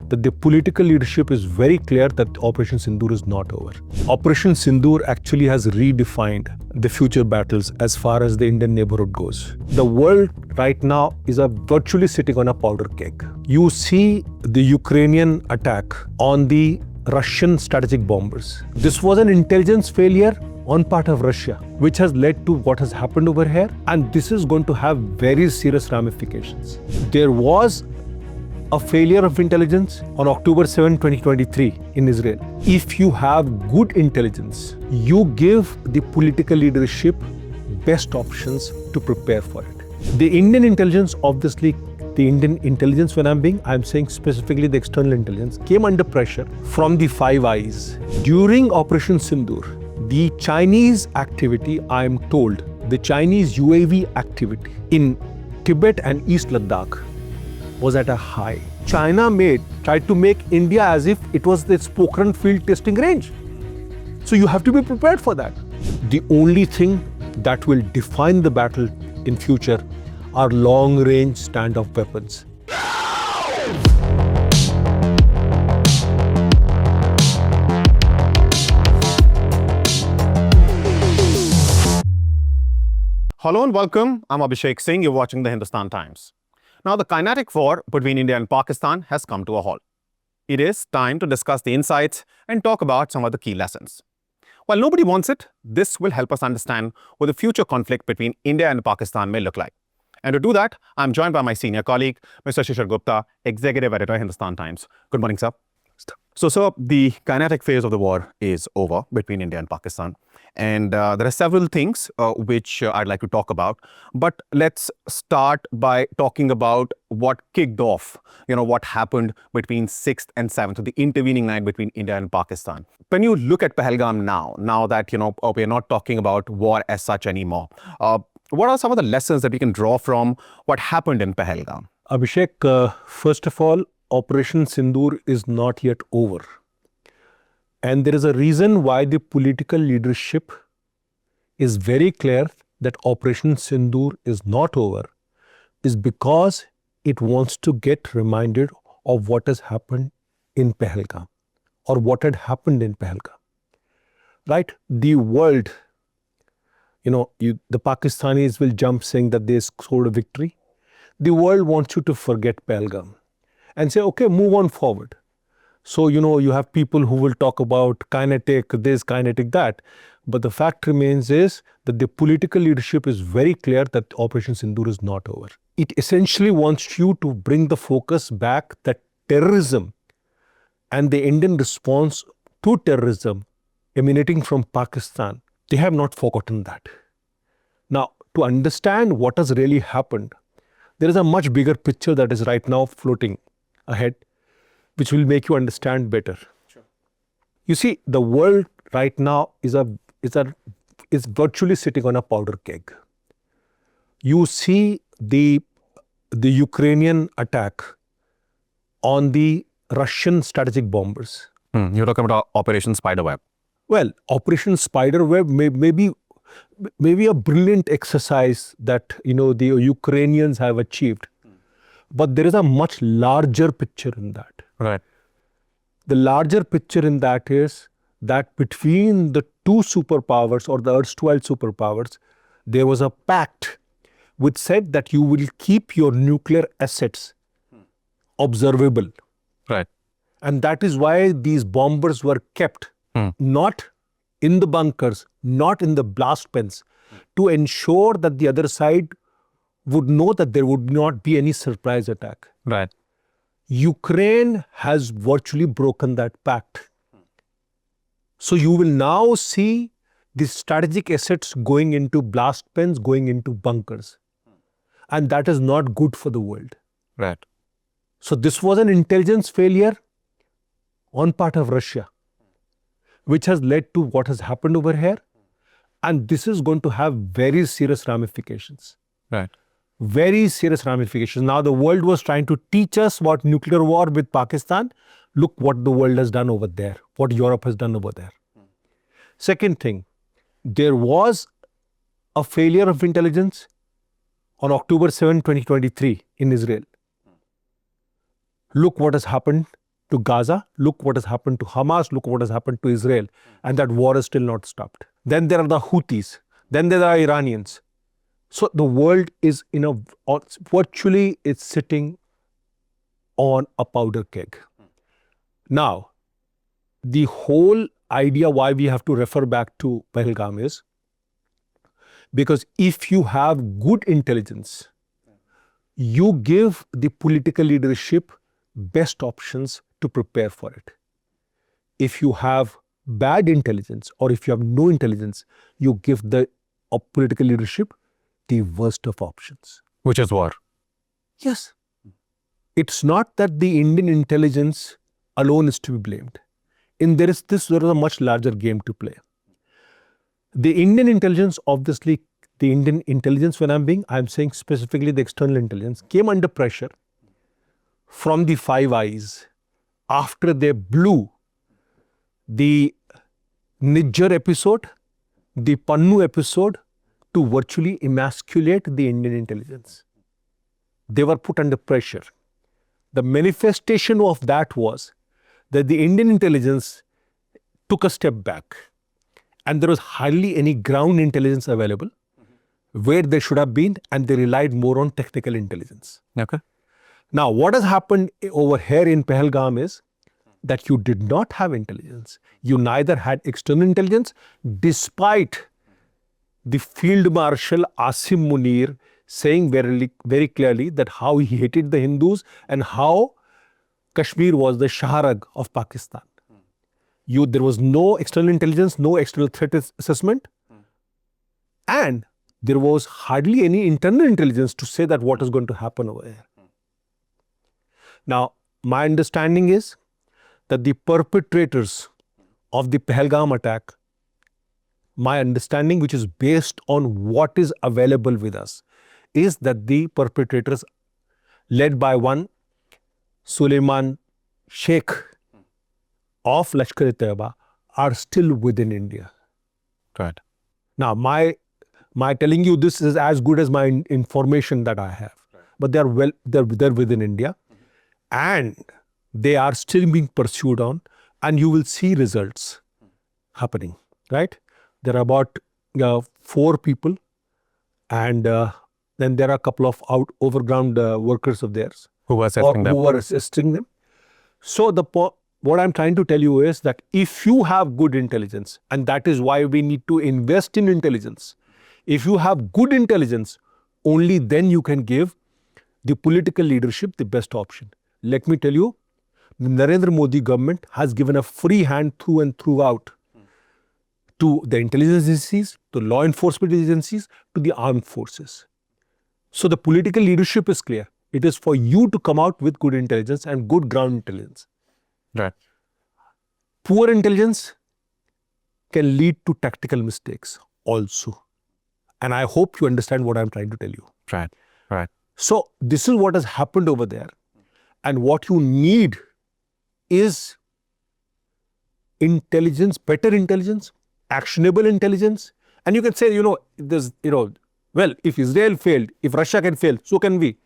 that the political leadership is very clear that Operation Sindoor is not over. Operation Sindoor actually has redefined the future battles as far as the Indian neighborhood goes. The world right now is virtually sitting on a powder keg. You see the Ukrainian attack on the Russian strategic bombers. This was an intelligence failure on part of Russia, which has led to what has happened over here, and this is going to have very serious ramifications. There was a failure of intelligence on October 7, 2023 in Israel. If you have good intelligence, you give the political leadership best options to prepare for it. The Indian intelligence, obviously, the Indian intelligence, when I'm saying specifically the external intelligence, came under pressure from the Five Eyes. During Operation Sindoor, the Chinese activity, I am told, the Chinese UAV activity in Tibet and East Ladakh was at a high. China tried to make India as if it was this Pokhran field testing range. So you have to be prepared for that. The only thing that will define the battle in future are long-range standoff weapons. Hello and welcome. I'm Abhishek Singh. You're watching the Hindustan Times. Now, the kinetic war between India and Pakistan has come to a halt. It is time to discuss the insights and talk about some of the key lessons. While nobody wants it, this will help us understand what the future conflict between India and Pakistan may look like. And to do that, I'm joined by my senior colleague, Mr. Shishir Gupta, Executive Editor, Hindustan Times. Good morning, sir. So, sir, the kinetic phase of the war is over between India and Pakistan. And there are several things which I'd like to talk about. But let's start by talking about what kicked off, what happened between 6th and 7th, so the intervening night between India and Pakistan. When you look at Pahalgam now that, we're not talking about war as such anymore, what are some of the lessons that we can draw from what happened in Pahalgam? Abhishek, first of all, Operation Sindoor is not yet over. And there is a reason why the political leadership is very clear that Operation Sindoor is not over, is because it wants to get reminded of what has happened in Pahalgam or what had happened in Pahalgam. Right? The world, the Pakistanis will jump saying that they scored a victory. The world wants you to forget Pahalgam and say, okay, move on forward. So, you have people who will talk about kinetic this, kinetic that. But the fact remains is that the political leadership is very clear that Operation Sindoor is not over. It essentially wants you to bring the focus back that terrorism and the Indian response to terrorism emanating from Pakistan, they have not forgotten that. Now, to understand what has really happened, there is a much bigger picture that is right now floating ahead, which will make you understand better. Sure. You see, the world right now is virtually sitting on a powder keg. You see the Ukrainian attack on the Russian strategic bombers. You're talking about Operation Spiderweb. Well, Operation Spiderweb may be a brilliant exercise that the Ukrainians have achieved. But there is a much larger picture in that. Right. The larger picture in that is that between the two superpowers or the erstwhile superpowers, there was a pact which said that you will keep your nuclear assets observable. Right. And that is why these bombers were kept not in the bunkers, not in the blast pens, to ensure that the other side would know that there would not be any surprise attack. Right. Ukraine has virtually broken that pact. So you will now see the strategic assets going into blast pens, going into bunkers. And that is not good for the world. Right. So this was an intelligence failure on part of Russia, which has led to what has happened over here. And this is going to have very serious ramifications. Right. Very serious ramifications. Now the world was trying to teach us about nuclear war with Pakistan. Look what the world has done over there, what Europe has done over there. Second thing, there was a failure of intelligence on October 7, 2023 in Israel. Look what has happened to Gaza, look what has happened to Hamas, look what has happened to Israel, and that war is still not stopped. Then there are the Houthis, then there are Iranians. So the world is virtually it's sitting on a powder keg. Now, the whole idea why we have to refer back to Pahalgam is because if you have good intelligence, you give the political leadership best options to prepare for it. If you have bad intelligence or if you have no intelligence, you give the political leadership the worst of options. Which is war. Yes. It's not that the Indian intelligence alone is to be blamed. There is a much larger game to play. The Indian intelligence, obviously, when I'm saying specifically the external intelligence, came under pressure from the Five Eyes after they blew the Niger episode, the Pannu episode, to virtually emasculate the Indian intelligence. They were put under pressure. The manifestation of that was that the Indian intelligence took a step back and there was hardly any ground intelligence available where they should have been, and they relied more on technical intelligence. Okay. Now, what has happened over here in Pahalgam is that you did not have intelligence. You neither had external intelligence, despite the Field Marshal Asim Munir saying very clearly that how he hated the Hindus and how Kashmir was the Shahrag of Pakistan. There was no external intelligence, no external threat assessment, and there was hardly any internal intelligence to say that what is going to happen over here. Now, my understanding is that the perpetrators of the Pahalgam attack, my understanding, which is based on what is available with us, is that the perpetrators, led by one Suleiman Sheikh of Lashkar-e-Taiba, are still within India. Right. Now, my telling you this is as good as my information that I have, but they're within India, and they are still being pursued on, and you will see results happening. Right? There are about 4 people, and then there are a couple of overground workers of theirs Who were assisting them. So what I'm trying to tell you is that if you have good intelligence, and that is why we need to invest in intelligence, if you have good intelligence, only then you can give the political leadership the best option. Let me tell you, the Narendra Modi government has given a free hand through and throughout to the intelligence agencies, to law enforcement agencies, to the armed forces. So the political leadership is clear. It is for you to come out with good intelligence and good ground intelligence. Right. Poor intelligence can lead to tactical mistakes also. And I hope you understand what I'm trying to tell you. Right. Right. So this is what has happened over there. And what you need is intelligence, better intelligence, actionable intelligence. And you can say, well, if Israel failed, if Russia can fail, so can we.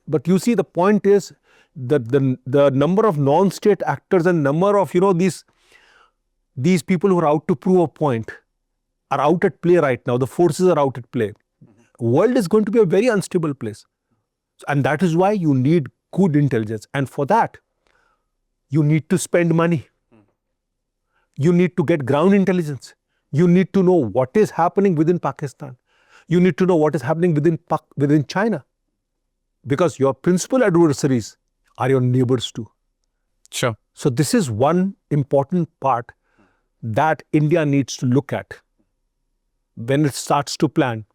But you see, the point is that the number of non-state actors and number of, these people who are out to prove a point are out at play right now. The forces are out at play. World is going to be a very unstable place. And that is why you need good intelligence. And for that, you need to spend money. You need to get ground intelligence. You need to know what is happening within Pakistan. You need to know what is happening within China. Because your principal adversaries are your neighbors too. Sure. So this is one important part that India needs to look at when it starts to plan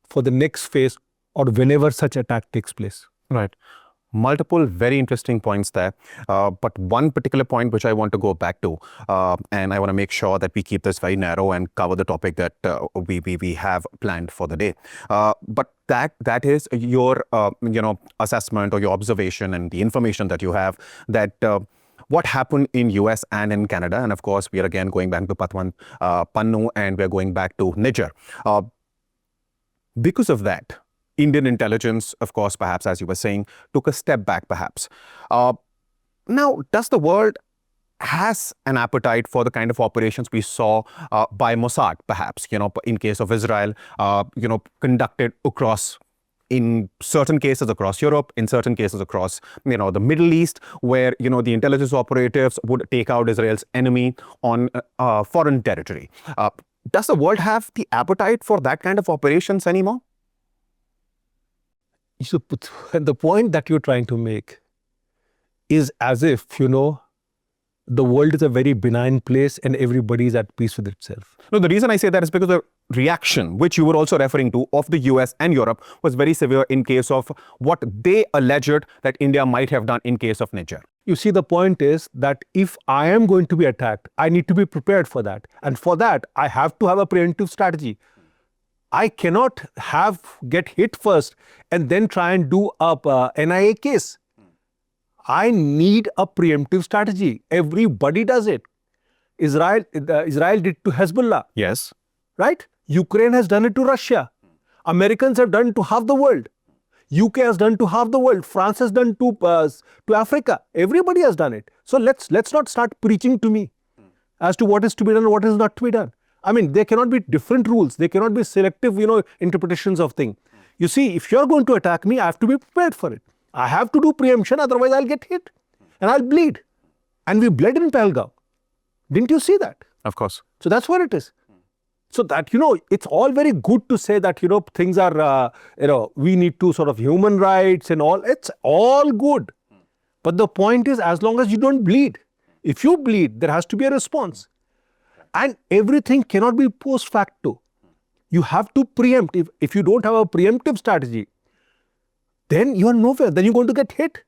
for the next phase or whenever such attack takes place. Right. Multiple very interesting points there. But one particular point which I want to go back to, and I want to make sure that we keep this very narrow and cover the topic that we have planned for the day. But that is your assessment or your observation and the information that you have that what happened in US and in Canada. And of course, we are again going back to Pannu, and we're going back to Niger. Because of that, Indian intelligence, of course, perhaps, as you were saying, took a step back, perhaps. Now, does the world has an appetite for the kind of operations we saw by Mossad, perhaps, in case of Israel, conducted across, in certain cases across Europe, in certain cases across, the Middle East, where, the intelligence operatives would take out Israel's enemy on foreign territory. Does the world have the appetite for that kind of operations anymore? The point that you're trying to make is as if, the world is a very benign place and everybody is at peace with itself. No, the reason I say that is because the reaction, which you were also referring to, of the US and Europe was very severe in case of what they alleged that India might have done in case of Niger. You see, the point is that if I am going to be attacked, I need to be prepared for that. And for that, I have to have a preemptive strategy. I cannot get hit first and then try and do a NIA case. I need a preemptive strategy. Everybody does it. Israel did to Hezbollah. Yes. Right? Ukraine has done it to Russia. Americans have done it to half the world. UK has done to half the world. France has done to Africa. Everybody has done it. So let's not start preaching to me as to what is to be done and what is not to be done. I mean, there cannot be different rules. There cannot be selective, interpretations of things. You see, if you're going to attack me, I have to be prepared for it. I have to do preemption, otherwise I'll get hit and I'll bleed. And we bled in Pahalgam. Didn't you see that? Of course. So that's what it is. So that, it's all very good to say that, things are, we need to sort of human rights and all. It's all good. But the point is, as long as you don't bleed, if you bleed, there has to be a response. And everything cannot be post facto. You have to preempt. If you don't have a preemptive strategy, then you are nowhere. Then you're going to get hit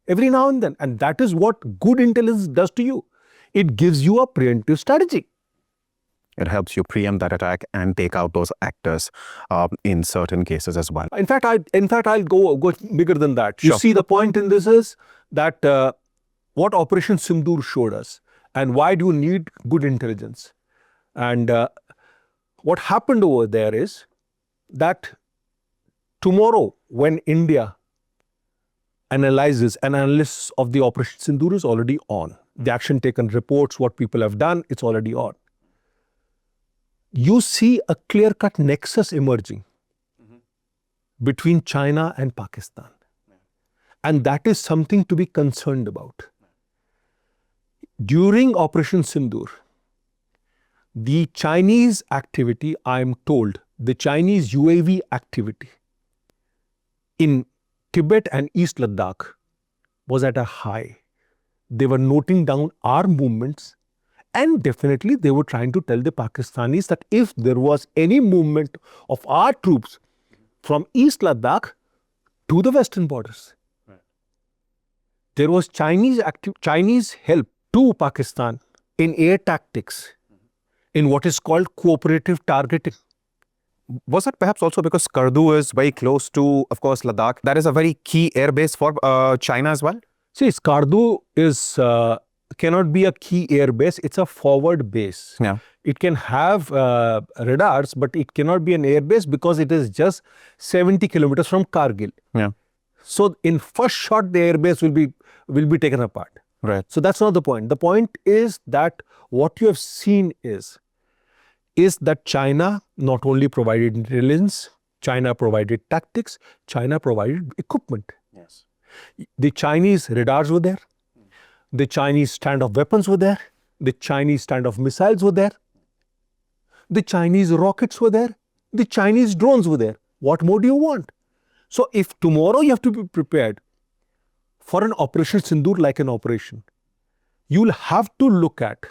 every now and then. And that is what good intelligence does to you. It gives you a preemptive strategy. It helps you preempt that attack and take out those actors in certain cases as well. In fact, I'll go bigger than that. Sure. You see, the point in this is that what Operation Sindoor showed us, and why do you need good intelligence? And what happened over there is that tomorrow, when India analysis of the Operation Sindoor is already on. The action taken reports, what people have done, it's already on. You see a clear-cut nexus emerging between China and Pakistan. And that is something to be concerned about. During Operation Sindoor, the Chinese activity, I am told, the Chinese UAV activity in Tibet and East Ladakh was at a high. They were noting down our movements, and definitely they were trying to tell the Pakistanis that if there was any movement of our troops from East Ladakh to the western borders, there was Chinese help to Pakistan in air tactics, in what is called cooperative targeting. Was it perhaps also because Skardu is very close to, of course, Ladakh? That is a very key airbase for China as well? See, Skardu cannot be a key airbase. It's a forward base. Yeah. It can have radars, but it cannot be an airbase because it is just 70 kilometers from Kargil. Yeah. So in first shot, the airbase will be taken apart. Right. So that's not the point. The point is that what you have seen is that China not only provided intelligence, China provided tactics, China provided equipment. Yes. The Chinese radars were there, the Chinese standoff weapons were there, the Chinese standoff missiles were there, the Chinese rockets were there, the Chinese drones were there. What more do you want? So if tomorrow you have to be prepared for an Operation Sindoor like an operation, you'll have to look at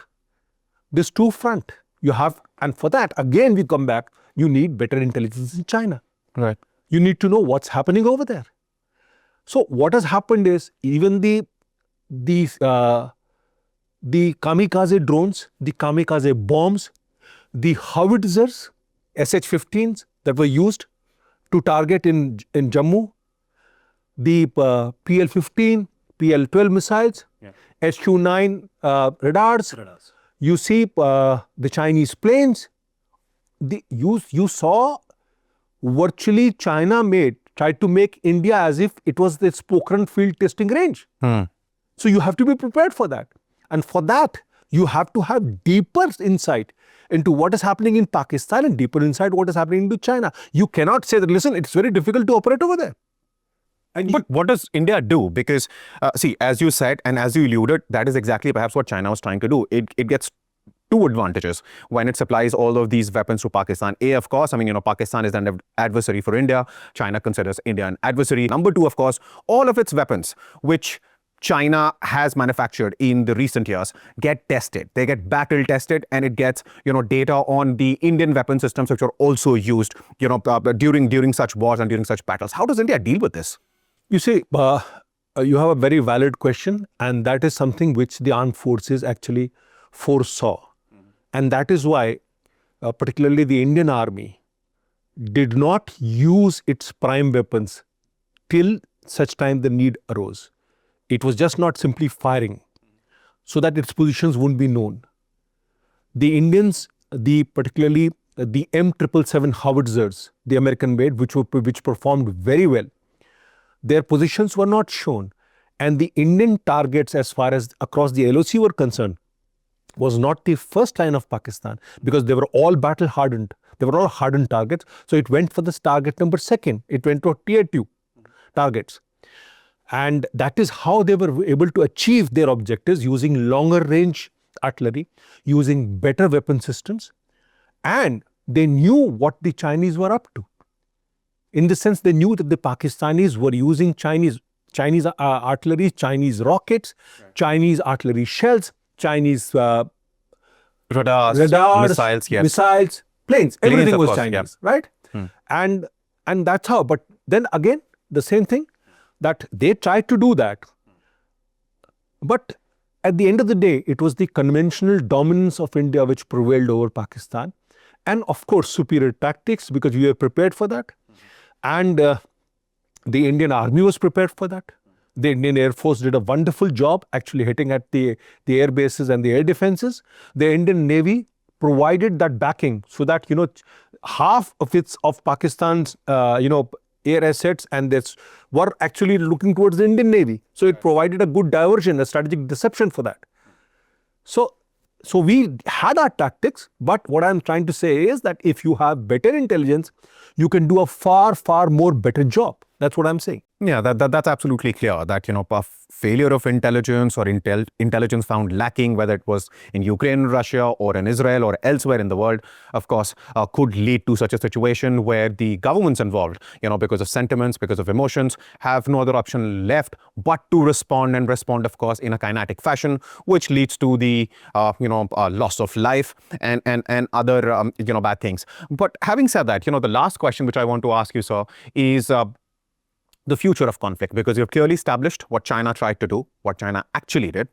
this two front. And for that, again, we come back, you need better intelligence in China. Right. You need to know what's happening over there. So what has happened is even the kamikaze drones, the kamikaze bombs, the howitzers, SH-15s that were used to target in Jammu, the PL-15, PL-12 missiles, SQ-9 radars. You see the Chinese planes. You saw virtually China tried to make India as if it was this Pokhran field testing range. So So you have to be prepared for that. And for that, you have to have deeper insight into what is happening in Pakistan and deeper insight what is happening into China. You cannot say that, listen, it's very difficult to operate over there. But what does India do? Because, see, as you said and as you alluded, that is exactly perhaps what China was trying to do. It gets two advantages when it supplies all of these weapons to Pakistan. A, of course, I mean, Pakistan is an adversary for India. China considers India an adversary. Number two, of course, all of its weapons, which China has manufactured in the recent years, get tested. They get battle tested, and it gets, data on the Indian weapon systems, which are also used, during such wars and during such battles. How does India deal with this? You see, you have a very valid question, and that is something which the armed forces actually foresaw. And that is why, particularly the Indian Army, did not use its prime weapons till such time the need arose. It was just not simply firing so that its positions wouldn't be known. The Indians, particularly the M777 howitzers, the American made, which performed very well, their positions were not shown. And the Indian targets, as far as across the LOC were concerned, was not the first line of Pakistan, because they were all battle hardened. They were all hardened targets. So it went for this target number second. It went to tier 2 targets. And that is how they were able to achieve their objectives, using longer range artillery, using better weapon systems. And they knew what the Chinese were up to. In the sense, they knew that the Pakistanis were using Chinese artillery, Chinese rockets, right, Chinese artillery shells, Chinese radars, missiles, yes, missiles, planes, everything was course, Chinese, yeah, right? And that's how. But then again, the same thing, that they tried to do that. But at the end of the day, it was the conventional dominance of India which prevailed over Pakistan. And of course, superior tactics, because we were prepared for that. And the Indian Army was prepared for that. The Indian Air Force did a wonderful job actually hitting at the air bases and the air defenses. The Indian Navy provided that backing so that, half of Pakistan's, air assets and this were actually looking towards the Indian Navy. So it provided a good diversion, a strategic deception for that. So we had our tactics, but what I'm trying to say is that if you have better intelligence, you can do a far, far more better job. That's what I'm saying. Yeah, that's absolutely clear that, a failure of intelligence or intelligence found lacking, whether it was in Ukraine, Russia, or in Israel or elsewhere in the world, of course, could lead to such a situation where the governments involved, because of sentiments, because of emotions, have no other option left but to respond, of course, in a kinetic fashion, which leads to the, loss of life and other, bad things. But having said that, the last question which I want to ask you, sir, is the future of conflict, because you've clearly established what China tried to do, what China actually did.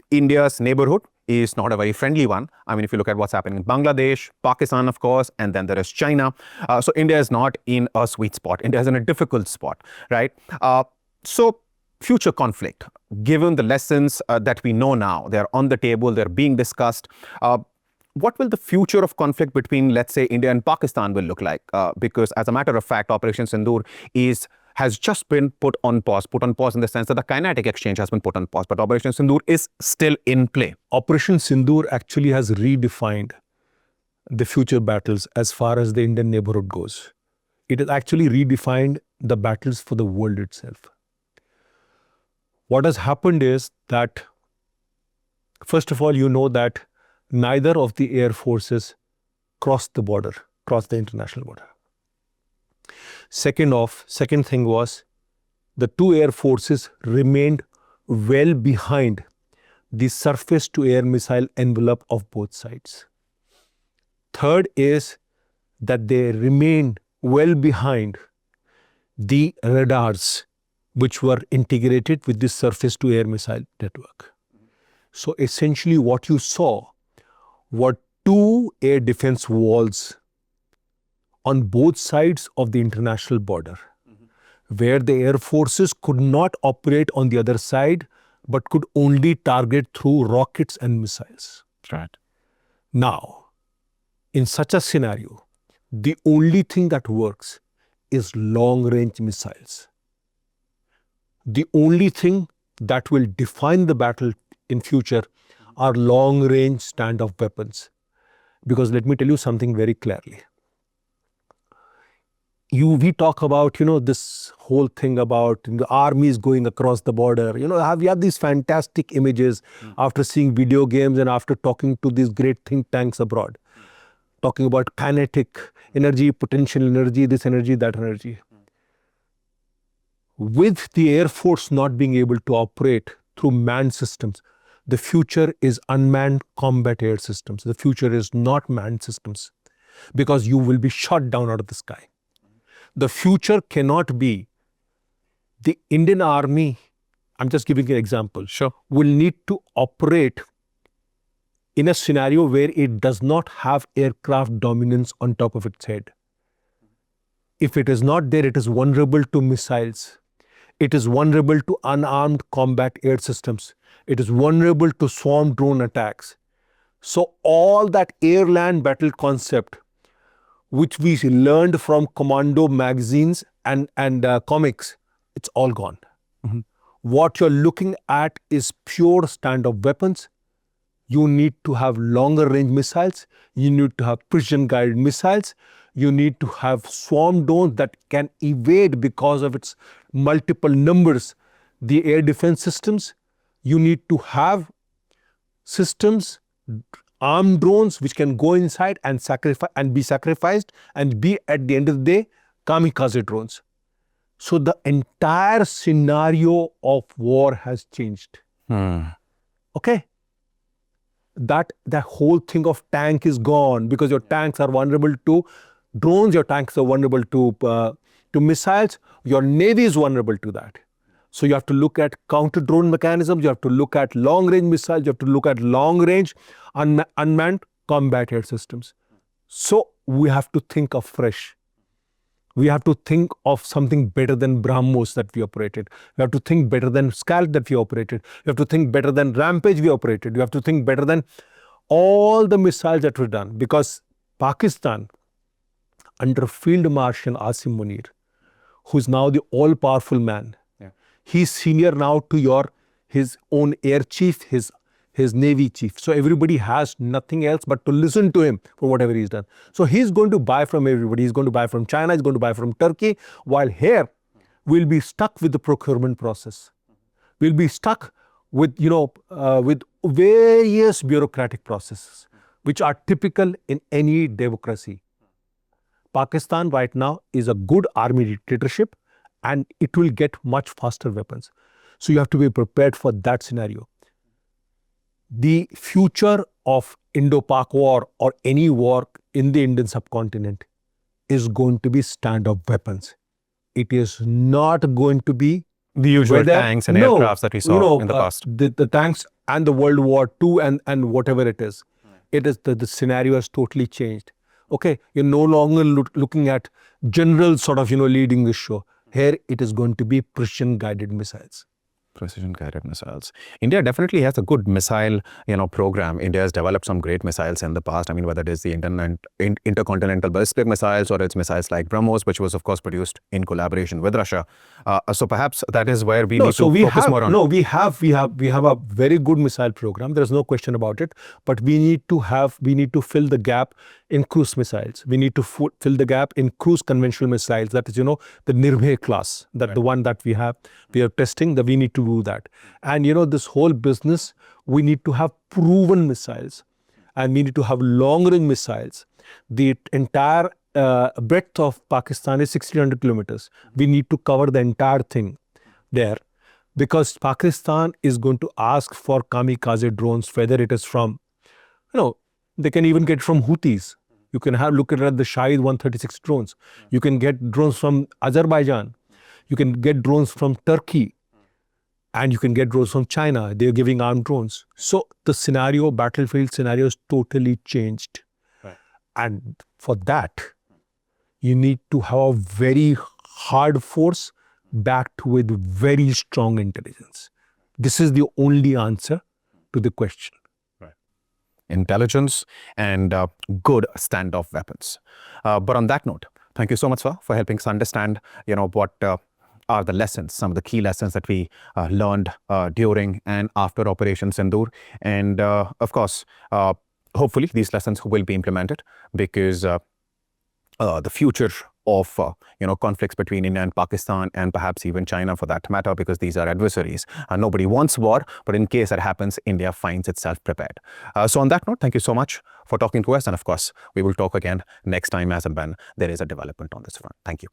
India's neighborhood is not a very friendly one. I mean, if you look at what's happening in Bangladesh, Pakistan, of course, and then there is China. So India is not in a sweet spot. India is in a difficult spot, right? So future conflict, given the lessons that we know now, they're on the table, they're being discussed. What will the future of conflict between, let's say, India and Pakistan will look like? Because as a matter of fact, Operation Sindoor has just been put on pause in the sense that the kinetic exchange has been put on pause, but Operation Sindoor is still in play. Operation Sindoor actually has redefined the future battles as far as the Indian neighborhood goes. It has actually redefined the battles for the world itself. What has happened is that, first of all, that neither of the air forces crossed the international border. Second thing was, the two air forces remained well behind the surface-to-air missile envelope of both sides. Third is that they remained well behind the radars which were integrated with the surface-to-air missile network. So essentially what you saw were two air defense walls on both sides of the international border, where the air forces could not operate on the other side, but could only target through rockets and missiles. Right. Now, in such a scenario, the only thing that works is long-range missiles. The only thing that will define the battle in future are long-range standoff weapons. Because let me tell you something very clearly. We talk about, this whole thing about the armies going across the border. We have these fantastic images after seeing video games and after talking to these great think tanks abroad, talking about kinetic energy, potential energy, this energy, that energy. With the Air Force not being able to operate through manned systems, the future is unmanned combat air systems. The future is not manned systems, because you will be shot down out of the sky. The future cannot be the Indian Army, I'm just giving an example, Sure. will need to operate in a scenario where it does not have aircraft dominance on top of its head. If it is not there, it is vulnerable to missiles. It is vulnerable to unarmed combat air systems. It is vulnerable to swarm drone attacks. So all that air-land battle concept, which we learned from commando magazines and comics, it's all gone. What you're looking at is pure standoff weapons. You need to have longer range missiles. You need to have precision guided missiles. You need to have swarm drones that can evade, because of its multiple numbers, the air defense systems. You need to have systems, armed drones which can go inside and be sacrificed and be, at the end of the day, kamikaze drones. So the entire scenario of war has changed. Okay? That whole thing of tank is gone, because your tanks are vulnerable to drones, your tanks are vulnerable to missiles, your navy is vulnerable to that. So you have to look at counter-drone mechanisms, you have to look at long-range missiles, you have to look at long-range unmanned combat air systems. So we have to think afresh. We have to think of something better than BrahMos that we operated. We have to think better than Scalp that we operated. We have to think better than Rampage we operated. We have to think better than all the missiles that were done. Because Pakistan, under Field Marshal Asim Munir, who is now the all-powerful man, he's senior now to his own air chief, his navy chief. So everybody has nothing else but to listen to him for whatever he's done. So he's going to buy from everybody. He's going to buy from China, he's going to buy from Turkey, while here we'll be stuck with the procurement process. We'll be stuck with, with various bureaucratic processes, which are typical in any democracy. Pakistan right now is a good army dictatorship, and it will get much faster weapons. So you have to be prepared for that scenario. The future of Indo-Pak war or any war in the Indian subcontinent is going to be standoff weapons. It is not going to be the usual tanks and aircrafts that we saw in the past. The tanks and the World War II and whatever it is. It is the scenario has totally changed. Okay, you're no longer looking at generals sort of leading the show. Here it is going to be precision guided missiles. Precision guided missiles. India definitely has a good missile, program. India has developed some great missiles in the past. I mean, whether it is the intercontinental ballistic missiles or it's missiles like BrahMos, which was of course produced in collaboration with Russia. So perhaps that is where we need to focus more on. No, we have a very good missile program. There is no question about it. But we need to fill the gap in cruise missiles. We need to fill the gap in cruise conventional missiles. That is, the Nirbhay class, that the one that we are testing, that we need to do that. And this whole business, we need to have proven missiles, and we need to have long-range missiles. The entire breadth of Pakistan is 1,600 kilometers. We need to cover the entire thing there, because Pakistan is going to ask for kamikaze drones, whether it is from, they can even get from Houthis. You can look at the Shahid 136 drones. You can get drones from Azerbaijan. You can get drones from Turkey. And you can get drones from China. They're giving armed drones. So the battlefield scenario is totally changed. Right. And for that, you need to have a very hard force backed with very strong intelligence. This is the only answer to the question. Intelligence and good standoff weapons. But on that note, thank you so much, sir, for helping us understand, what are the lessons, some of the key lessons that we learned during and after Operation Sindoor. And of course, hopefully these lessons will be implemented, because the future of conflicts between India and Pakistan, and perhaps even China for that matter, because these are adversaries. Nobody wants war, but in case that happens, India finds itself prepared. So on that note, thank you so much for talking to us, and of course, we will talk again next time as and when there is a development on this front. Thank you.